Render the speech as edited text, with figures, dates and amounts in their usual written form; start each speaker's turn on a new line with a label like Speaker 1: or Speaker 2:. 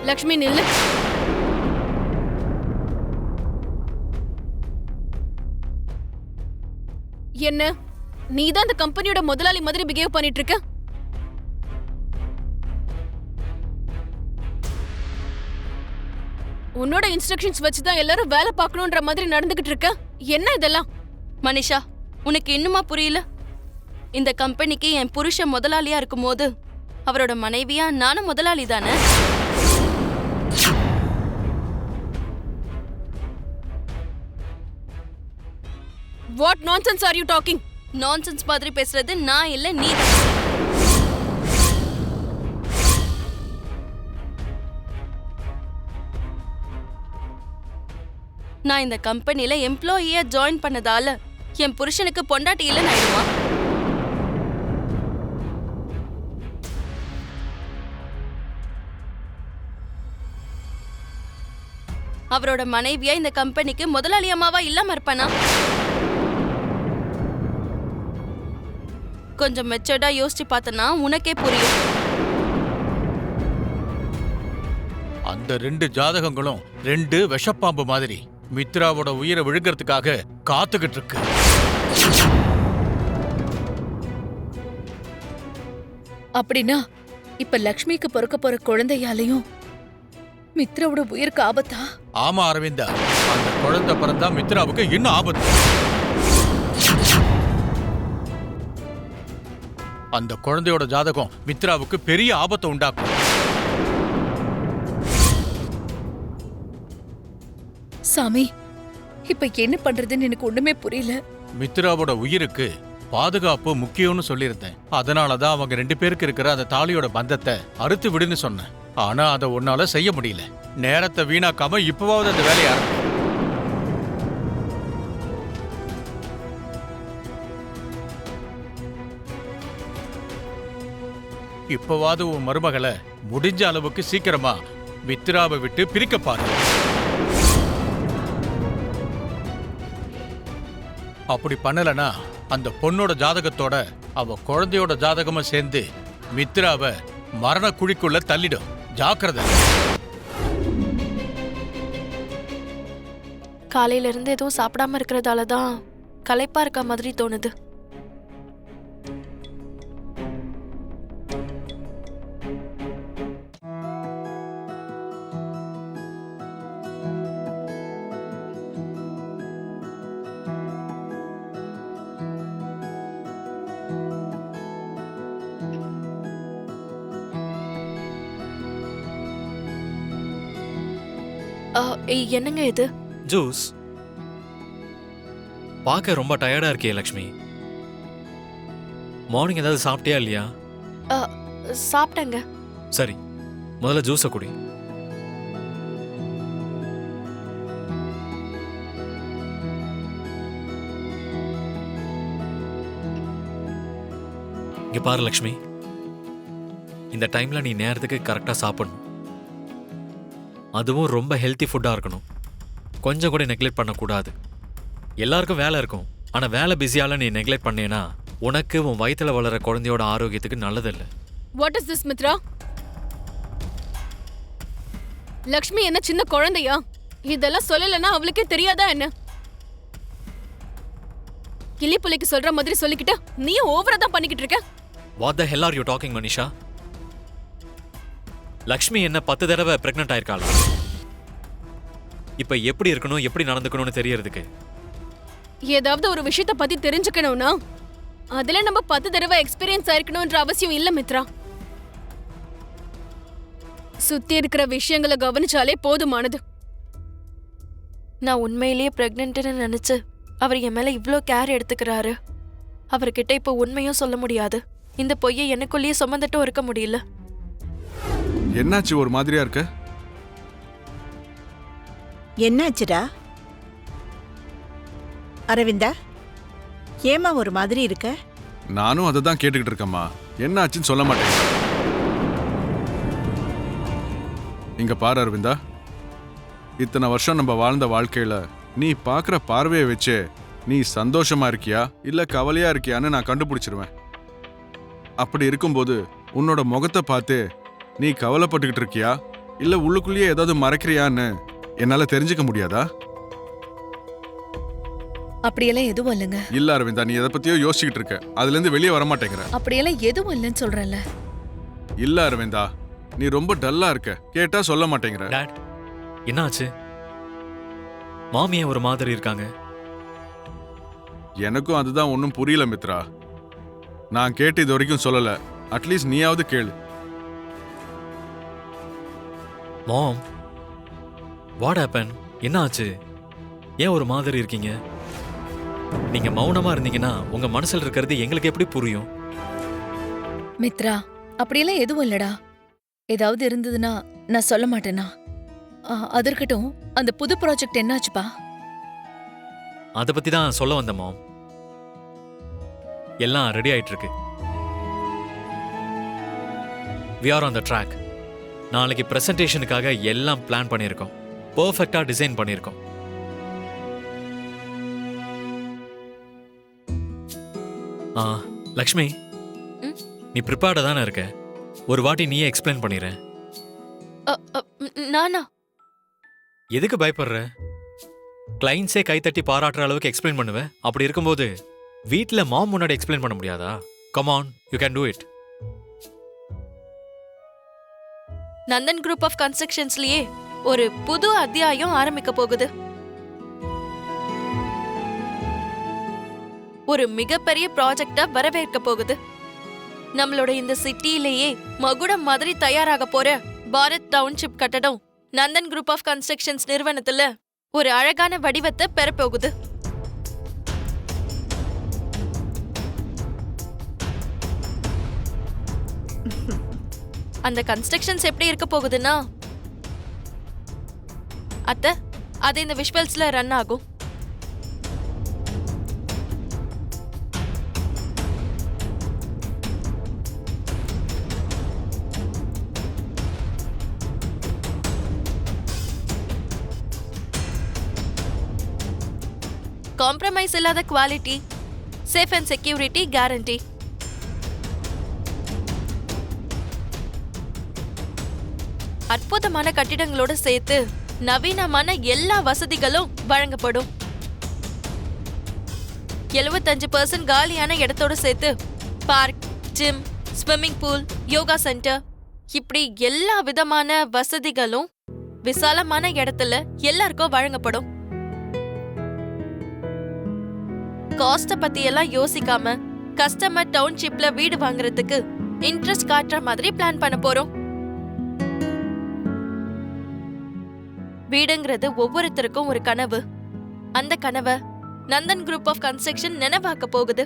Speaker 1: லக்ஷ்மி நில்லு. என்ன நீதான் அந்த கம்பெனியோட முதலாளி மாதிரி பிஹேவ் பண்ணிட்டு இருக்க? உன்னோட இன்ஸ்ட்ரக்ஷன்ஸ் வச்சுதான் எல்லாரும் வேலை பார்க்கணும்ன்ற மாதிரி நடந்துகிட்டு இருக்க. என்ன இதெல்லாம்?
Speaker 2: மனிஷா, உனக்கு இன்னுமா புரியல? இந்த கம்பெனிக்கு என் புருஷன் முதலாளியா இருக்கும்போது அவரோட மனைவியா நானும் முதலாளி தானே.
Speaker 1: What nonsense are you talking?
Speaker 2: Nonsense மாதிரி பேசுறது நான் இல்ல, நீ. நான் இந்த கம்பெனில எம்ப்ளாயியா ஜாயின் பண்ணதால என் புருஷனுக்கு பொண்டாட்டி இல்லைன்னு ஆயிடுமா? அவரோட மனைவியா இந்த கம்பெனிக்கு முதலாளி அம்மாவா இல்லாம இருப்பானா? கொஞ்சம் மெச்சர்டா யோசிச்சு பார்த்தனா உனக்கே புரியும்.
Speaker 3: அந்த 2 ஜாதகங்களும் 2 விஷப்பாம்பு மாதிரி மித்ராவோட உயிரை விழுங்கிறதுக்காக காத்துக்கிட்டு இருக்கு.
Speaker 4: அப்படின்னா இப்ப லக்ஷ்மிக்கு பிறக்க போற குழந்தையாலையும் மித்ராவோட உயிருக்கு ஆபத்தா?
Speaker 3: ஆமா அரவிந்தா, அந்த குழந்தை பிறந்தா மித்ராவுக்கு இன்னும் ஆபத்து. அந்த குழந்தையோட ஜாதகம் மித்ராவுக்கு பெரிய ஆபத்தை உண்டாக்கும்.
Speaker 4: சாமி, இப்ப என்ன பண்றதுன்னு எனக்கு ஒண்ணுமே புரியல.
Speaker 3: மித்ராவோட உயிருக்கு பாதுகாப்பு முக்கியம்னு சொல்லியிருந்தேன். அதனாலதான் அவங்க 2 பேருக்கு இருக்கிற அந்த தாலியோட பந்தத்தை அறுத்து விடுன்னு சொன்னேன். ஆனா அதை உன்னால செய்ய முடியல. நேரத்தை வீணாக்காம இப்பவாவது அந்த வேலையை ஆரம்பி. இப்பவாவது உன் மருமகளை முடிஞ்ச அளவுக்கு சீக்கிரமா மித்ராவை விட்டு பிரிக்க பாரு. அப்படி பண்ணலனா அந்த பொண்ணோட ஜாதகத்தோட அவ குழந்தையோட ஜாதகமும் சேர்ந்து மித்ராவை மரண குழிக்குள்ள தள்ளிடும். ஜாக்கிரதை.
Speaker 2: காலையில இருந்து எதுவும் சாப்பிடாம இருக்கிறதால தான் களைப்பா இருக்க மாதிரி தோணுது. என்னங்க இது?
Speaker 5: ஜூஸ். பார்க்க ரொம்ப டயர்டா இருக்கே லக்ஷ்மி. மார்னிங் ஏதாவது சாப்பிட்டியா இல்லையா?
Speaker 2: சாப்பிட்டேங்க.
Speaker 5: சரி, முதல்ல ஜூஸை குடி. இங்க பாரு லக்ஷ்மி, இந்த டைம்ல நீ நேரத்துக்கு கரெக்டா சாப்பிடணும். அதுவும் ரொம்ப ஹெல்த்தி ஃபுட்டாக இருக்கணும். கொஞ்சம் கூட நெக்லெக்ட் பண்ணக்கூடாது. எல்லாருக்கும் வேலை இருக்கும், ஆனால் வேலை பிஸியால நீ நெக்லெக்ட் பண்ணேன்னா உனக்கு உன் வயிற்றுல வளர குழந்தையோட ஆரோக்கியத்துக்கு நல்லதில்லை.
Speaker 1: What is this Mitra? Lakshmi என்ன சின்ன குழந்தையா? இதெல்லாம் சொல்லலைன்னா அவளுக்கே தெரியாதா என்ன? கிளி புள்ளைக்கு சொல்ற மாதிரி சொல்லிக்கிட்டு நீயும் ஓவரா தான் பண்ணிக்கிட்டு இருக்க.
Speaker 5: What the hell are you talking Manisha? Lakshmi என்ன 10 தடவை பிரெக்னென்ட் ஆயிருக்காளா? இப்ப எப்படி இருக்கணும், எப்படி நடந்துக்கணும்னு தெரியறதுக்கு
Speaker 1: ஏதாவது ஒரு விஷயத்த பத்தி தெரிஞ்சுக்கணும்னா அதுல நம்ம 10 தடவை எக்ஸ்பீரியன்ஸ் ஆயிருக்கணும்ன்ற அவசியம் இல்ல மித்ரா. சுத்தி இருக்கிற விஷயங்களை கவனிச்சாலே போதுமானது.
Speaker 2: நான் உண்மையிலேயே பிரெக்னென்ட்னு நினைச்சு அவர் என் மேல இவ்ளோ கேர் எடுத்துக்கிறாரு. அவர்கிட்ட இப்ப உண்மையும் சொல்ல முடியாது. இந்த பொய்யை எனக்குள்ளேயே சுமந்துட்டும் இருக்க முடியல.
Speaker 6: என்னாச்சு, ஒரு மாதிரியா இருக்க?
Speaker 7: என்னாச்சுடா அரவிந்தா? ஏமா ஒரு மாதிரி இருக்க?
Speaker 6: நானும் அதை தான் கேட்டுக்கிட்டு இருக்கேம்மா. என்னாச்சுன்னு சொல்ல மாட்டேன். இங்க பாரு அரவிந்தா, இத்தனை வருஷம் நம்ம வாழ்ந்த வாழ்க்கையில நீ பாக்குற பார்வையை வச்சே நீ சந்தோஷமா இருக்கியா இல்ல கவலையா இருக்கியான்னு நான் கண்டுபிடிச்சிருவேன். அப்படி இருக்கும்போது உன்னோட முகத்தை பார்த்து நீ கவலைப்பட்டுக்கிட்டு இருக்கியா இல்ல உள்ளுக்குள்ளேயே ஏதாவது மறைக்கிறியான்னு என்னால தெரிஞ்சுக்க முடியாதா?
Speaker 4: அப்படியெல்லாம் எதுவும் இல்லைங்க.
Speaker 6: இல்ல அரவிந்தா, நீ எதை பத்தியோ யோசிச்சுக்கிட்டு இருக்க. அதுல இருந்து வெளியே வர மாட்டேங்கிற.
Speaker 4: அப்படியெல்லாம் எதுவும் இல்லைன்னு சொல்றேன்ல.
Speaker 6: இல்ல அரவிந்தா, நீ ரொம்ப டல்லா இருக்க. கேட்டா சொல்ல மாட்டேங்கிற.
Speaker 5: டாட் என்னாச்சு? மாமியா ஒரு மாதிரி இருக்காங்க.
Speaker 6: எனக்கும் அதுதான் ஒன்றும் புரியல மித்ரா. நான் கேட்டு இது வரைக்கும் சொல்லல. அட்லீஸ்ட் நீயாவது கேளு.
Speaker 5: மாம், வாட் ஹேப்பன்? என்னாச்சு? ஏன் ஒரு மாதிரி இருக்கீங்க? நீங்க மௌனமா இருந்தீங்கன்னா உங்க மனசுல இருக்கிறது எங்களுக்கு எப்படி புரியும்?
Speaker 4: மித்ரா, அப்படியெல்லாம் எதுவும் இல்லடா. ஏதாவது இருந்ததுன்னா நான் சொல்ல மாட்டேனா? அது இருக்கட்டும், அந்த புது ப்ராஜெக்ட் என்னாச்சுப்பா?
Speaker 5: அதை பத்தி தான் சொல்ல வந்த மாம். எல்லாம் ரெடி ஆயிட்டு இருக்கு. we are on the track. நாளைக்கு பிரசன்டேஷனுக்காக எல்லாம் பிளான் பண்ணியிருக்கோம். பெர்ஃபெக்ட்டா டிசைன் பண்ணியிருக்கோம். லக்ஷ்மி, நீ ப்ரிப்பேர்டா தானே இருக்க? ஒரு வாட்டி நீயே எக்ஸ்பிளைன் பண்ணிடுற.
Speaker 2: நானா?
Speaker 5: எதுக்கு பயப்படுற? கிளைண்ட்ஸே கைத்தட்டி பாராட்டுற அளவுக்கு எக்ஸ்பிளைன் பண்ணுவேன். அப்படி இருக்கும்போது வீட்ல மாம் முன்னாடி எக்ஸ்பிளைன் பண்ண முடியாதா? Come on, you can do it.
Speaker 2: Nandan group of கன்ஸ்ட்ரக்ஷன்ஸ்லயே ஒரு புது அத்தியாயம் ஆரம்பிக்க போகுது. ஒரு மிகப்பெரிய ப்ராஜெக்டா வரவேற்க போகுது. நம்மளோட இந்த சிட்டியிலேயே மகுடம் மாதிரி தயாராக போற பாரத் டவுன்ஷிப் கட்டடம் நந்தன் குரூப் ஆஃப் கன்ஸ்ட்ரக்ஷன்ஸ் நிறுவனத்துல ஒரு அழகான வடிவத்தை பெறப்போகுது. அந்த கன்ஸ்ட்ரக்ஷன்ஸ் எப்படி இருக்க போகுதுன்னா, அது இந்த விஷுவல்ஸ்ல ரன் ஆகும். காம்ப்ரமைஸ் இல்லாத quality, safe and security guarantee. அற்புதமான கட்டிடங்களோட சேர்த்து நவீனமான எல்லா வசதிகளும் வழங்கப்படும். 75% காலியான இடத்தோட சேர்த்து park, gym, swimming pool, yoga centre, இப்படி எல்லா விதமான வசதிகளும் விசாலமான இடத்துல எல்லாருக்கும் வழங்கப்படும். காஸ்ட பத்தி எல்லாம் யோசிக்காம கஸ்டமர் டவுன்ஷிப்ல வீடு வாங்குறதுக்கு இன்ட்ரெஸ்ட் காட்டுற மாதிரி பிளான் பண்ண போறோம். வீடுங்கிறது ஒவ்வொருத்தருக்கும் ஒரு கனவு. அந்த கனவை நந்தன் குரூப் ஆஃப் கன்ஸ்ட்ரக்ஷன் நினைவாக்க போகுது.